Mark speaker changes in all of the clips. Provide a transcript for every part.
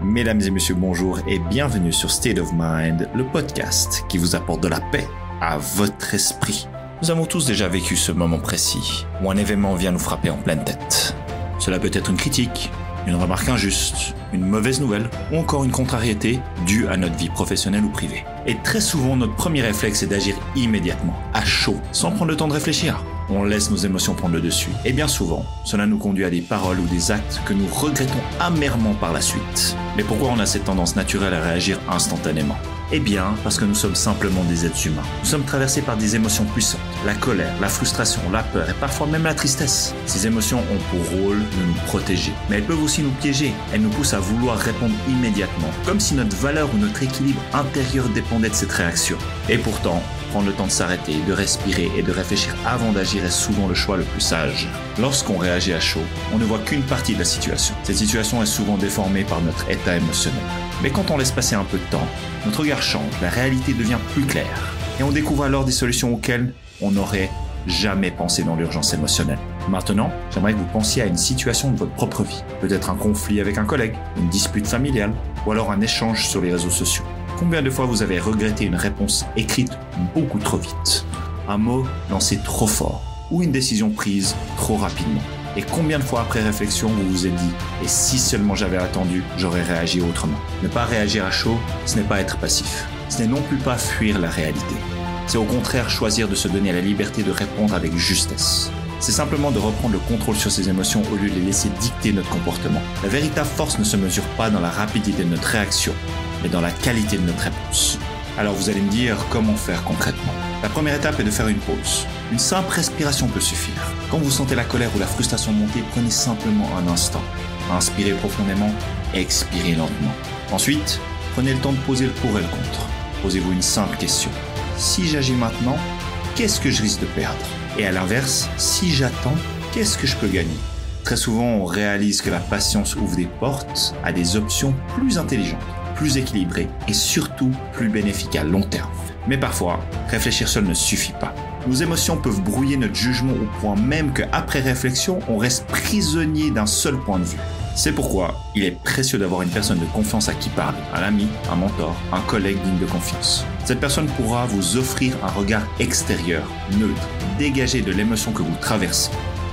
Speaker 1: Mesdames et messieurs, bonjour et bienvenue sur State of Mind, le podcast qui vous apporte de la paix à votre esprit. Nous avons tous déjà vécu ce moment précis où un événement vient nous frapper en pleine tête. Cela peut être une critique, une remarque injuste, une mauvaise nouvelle ou encore une contrariété due à notre vie professionnelle ou privée. Et très souvent, notre premier réflexe est d'agir immédiatement, à chaud, sans prendre le temps de réfléchir. On laisse nos émotions prendre le dessus. Et bien souvent, cela nous conduit à des paroles ou des actes que nous regrettons amèrement par la suite. Mais pourquoi on a cette tendance naturelle à réagir instantanément ? Eh bien, parce que nous sommes simplement des êtres humains. Nous sommes traversés par des émotions puissantes. La colère, la frustration, la peur et parfois même la tristesse. Ces émotions ont pour rôle de nous protéger. Mais elles peuvent aussi nous piéger. Elles nous poussent à vouloir répondre immédiatement. Comme si notre valeur ou notre équilibre intérieur dépendait de cette réaction. Et pourtant, prendre le temps de s'arrêter, de respirer et de réfléchir avant d'agir est souvent le choix le plus sage. Lorsqu'on réagit à chaud, on ne voit qu'une partie de la situation. Cette situation est souvent déformée par notre état émotionnel. Mais quand on laisse passer un peu de temps, notre regard change, la réalité devient plus claire. Et on découvre alors des solutions auxquelles on n'aurait jamais pensé dans l'urgence émotionnelle. Maintenant, j'aimerais que vous pensiez à une situation de votre propre vie. Peut-être un conflit avec un collègue, une dispute familiale, ou alors un échange sur les réseaux sociaux. Combien de fois vous avez regretté une réponse écrite beaucoup trop vite, un mot lancé trop fort ou une décision prise trop rapidement? Et combien de fois après réflexion vous vous êtes dit « Et si seulement j'avais attendu, j'aurais réagi autrement ». Ne pas réagir à chaud, ce n'est pas être passif. Ce n'est non plus pas fuir la réalité. C'est au contraire choisir de se donner la liberté de répondre avec justesse. C'est simplement de reprendre le contrôle sur ses émotions au lieu de les laisser dicter notre comportement. La véritable force ne se mesure pas dans la rapidité de notre réaction, mais dans la qualité de notre réponse. Alors vous allez me dire comment faire concrètement. La première étape est de faire une pause. Une simple respiration peut suffire. Quand vous sentez la colère ou la frustration monter, prenez simplement un instant. Inspirez profondément, expirez lentement. Ensuite, prenez le temps de poser le pour et le contre. Posez-vous une simple question. Si j'agis maintenant, qu'est-ce que je risque de perdre ? Et à l'inverse, si j'attends, qu'est-ce que je peux gagner ? Très souvent, on réalise que la patience ouvre des portes à des options plus intelligentes, plus équilibrées et surtout plus bénéfiques à long terme. Mais parfois, réfléchir seul ne suffit pas. Nos émotions peuvent brouiller notre jugement au point même qu'après réflexion, on reste prisonnier d'un seul point de vue. C'est pourquoi il est précieux d'avoir une personne de confiance à qui parler, un ami, un mentor, un collègue digne de confiance. Cette personne pourra vous offrir un regard extérieur, neutre, dégagé de l'émotion que vous traversez.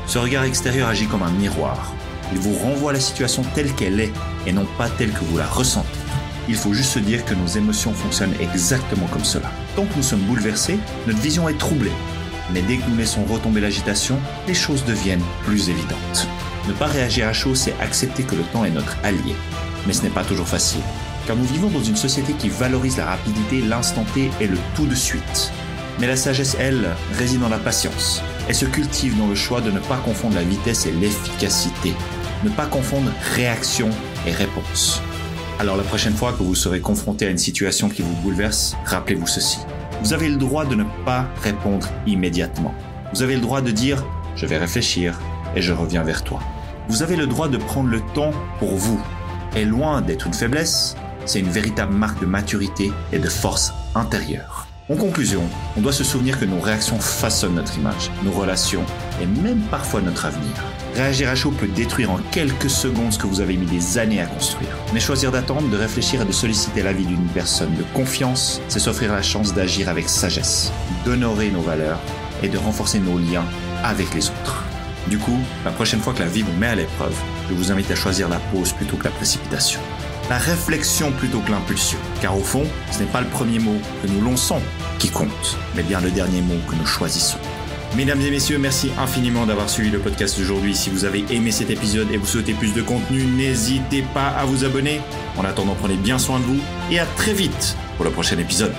Speaker 1: Ce regard extérieur agit comme un miroir. Il vous renvoie la situation telle qu'elle est et non pas telle que vous la ressentez. Il faut juste se dire que nos émotions fonctionnent exactement comme cela. Tant que nous sommes bouleversés, notre vision est troublée. Mais dès que nous laissons retomber l'agitation, les choses deviennent plus évidentes. Ne pas réagir à chaud, c'est accepter que le temps est notre allié. Mais ce n'est pas toujours facile. Car nous vivons dans une société qui valorise la rapidité, l'instant T et le tout de suite. Mais la sagesse, elle, réside dans la patience. Elle se cultive dans le choix de ne pas confondre la vitesse et l'efficacité. Ne pas confondre réaction et réponse. Alors la prochaine fois que vous serez confronté à une situation qui vous bouleverse, rappelez-vous ceci. Vous avez le droit de ne pas répondre immédiatement. Vous avez le droit de dire « je vais réfléchir et je reviens vers toi ». Vous avez le droit de prendre le temps pour vous. Et loin d'être une faiblesse, c'est une véritable marque de maturité et de force intérieure. En conclusion, on doit se souvenir que nos réactions façonnent notre image, nos relations et même parfois notre avenir. Réagir à chaud peut détruire en quelques secondes ce que vous avez mis des années à construire. Mais choisir d'attendre, de réfléchir et de solliciter l'avis d'une personne de confiance, c'est s'offrir la chance d'agir avec sagesse, d'honorer nos valeurs et de renforcer nos liens avec les autres. Du coup, la prochaine fois que la vie vous met à l'épreuve, je vous invite à choisir la pause plutôt que la précipitation. La réflexion plutôt que l'impulsion. Car au fond, ce n'est pas le premier mot que nous lançons qui compte, mais bien le dernier mot que nous choisissons. Mesdames et messieurs, merci infiniment d'avoir suivi le podcast d'aujourd'hui. Si vous avez aimé cet épisode et vous souhaitez plus de contenu, n'hésitez pas à vous abonner. En attendant, prenez bien soin de vous et à très vite pour le prochain épisode.